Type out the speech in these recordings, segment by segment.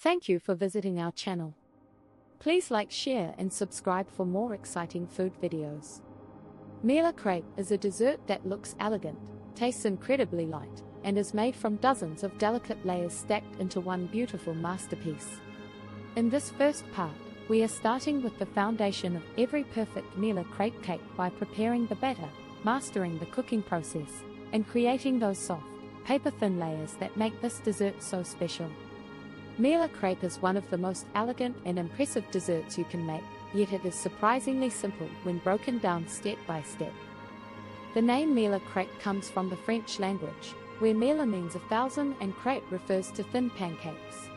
Thank you for visiting our channel. Please like, share and subscribe for more exciting food videos. Mille crêpe is a dessert that looks elegant, tastes incredibly light, and is made from dozens of delicate layers stacked into one beautiful masterpiece. In this first part, we are starting with the foundation of every perfect Mille crêpe cake by preparing the batter, mastering the cooking process, and creating those soft, paper-thin layers that make this dessert so special. Mille crêpe is one of the most elegant and impressive desserts you can make, yet it is surprisingly simple when broken down step by step. The name Mille crêpe comes from the French language, where mille means 1,000 and crêpe refers to thin pancakes.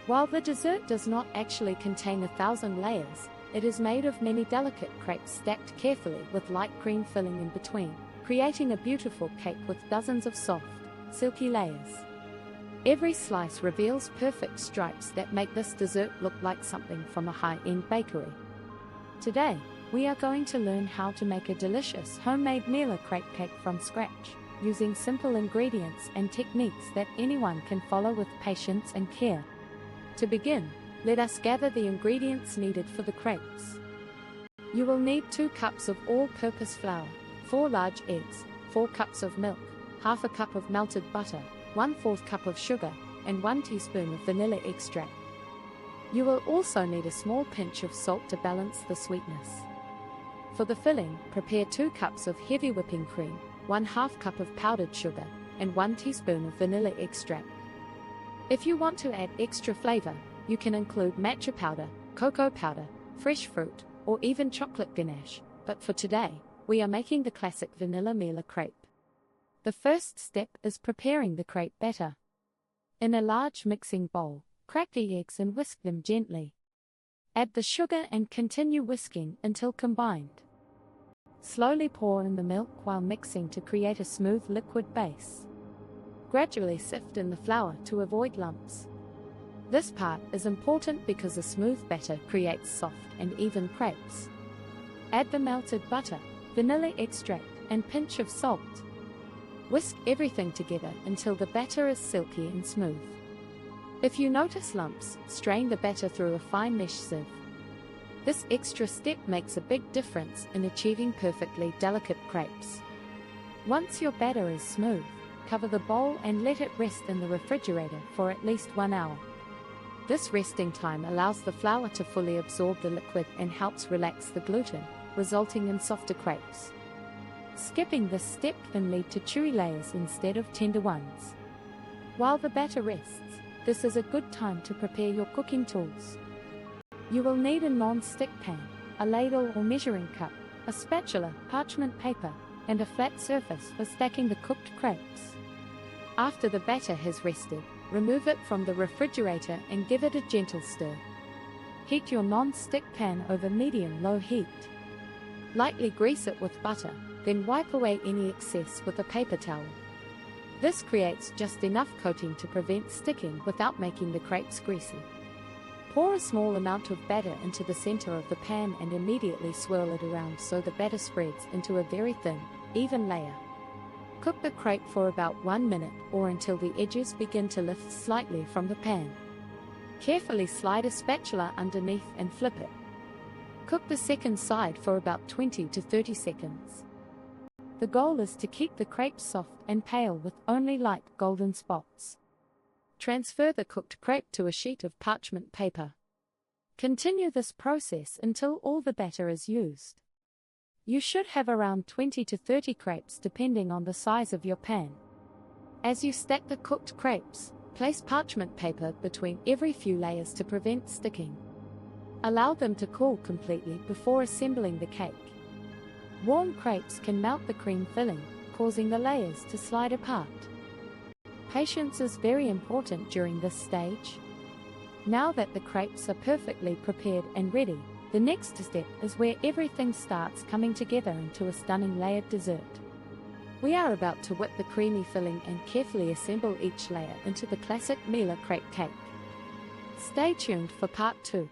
While the dessert does not actually contain 1,000 layers, it is made of many delicate crêpes stacked carefully with light cream filling in between, creating a beautiful cake with dozens of soft, silky layers. Every slice reveals perfect stripes that make this dessert look like something from a high-end bakery. Today, we are going to learn how to make a delicious homemade Mille crêpe cake from scratch, using simple ingredients and techniques that anyone can follow with patience and care. To begin, let us gather the ingredients needed for the crepes. You will need 2 cups of all-purpose flour, 4 large eggs, 4 cups of milk, half a cup of melted butter, 1/4 cup of sugar, and 1 teaspoon of vanilla extract. You will also need a small pinch of salt to balance the sweetness. For the filling, prepare 2 cups of heavy whipping cream, 1/2 cup of powdered sugar, and 1 teaspoon of vanilla extract. If you want to add extra flavor, you can include matcha powder, cocoa powder, fresh fruit, or even chocolate ganache, but for today, we are making the classic vanilla Mille crêpe. The first step is preparing the crêpe batter. In a large mixing bowl, crack the eggs and whisk them gently. Add the sugar and continue whisking until combined. Slowly pour in the milk while mixing to create a smooth liquid base. Gradually sift in the flour to avoid lumps. This part is important because a smooth batter creates soft and even crepes. Add the melted butter, vanilla extract, and pinch of salt. Whisk everything together until the batter is silky and smooth. If you notice lumps, strain the batter through a fine mesh sieve. This extra step makes a big difference in achieving perfectly delicate crepes. Once your batter is smooth, cover the bowl and let it rest in the refrigerator for at least 1 hour. This resting time allows the flour to fully absorb the liquid and helps relax the gluten, resulting in softer crepes. Skipping this step can lead to chewy layers instead of tender ones. While the batter rests, this is a good time to prepare your cooking tools. You will need a non-stick pan, a ladle or measuring cup, a spatula, parchment paper, and a flat surface for stacking the cooked crepes. After the batter has rested, remove it from the refrigerator and give it a gentle stir. Heat your non-stick pan over medium-low heat. Lightly grease it with butter, then wipe away any excess with a paper towel. This creates just enough coating to prevent sticking without making the crepes greasy. Pour a small amount of batter into the center of the pan and immediately swirl it around so the batter spreads into a very thin, even layer. Cook the crêpe for about 1 minute or until the edges begin to lift slightly from the pan. Carefully slide a spatula underneath and flip it. Cook the second side for about 20 to 30 seconds. The goal is to keep the crepes soft and pale with only light golden spots. Transfer the cooked crêpe to a sheet of parchment paper. Continue this process until all the batter is used. You should have around 20 to 30 crepes depending on the size of your pan. As you stack the cooked crepes, place parchment paper between every few layers to prevent sticking. Allow them to cool completely before assembling the cake. Warm crepes can melt the cream filling, causing the layers to slide apart. Patience is very important during this stage. Now that the crepes are perfectly prepared and ready, the next step is where everything starts coming together into a stunning layered dessert. We are about to whip the creamy filling and carefully assemble each layer into the classic Mille crêpe cake. Stay tuned for part 2.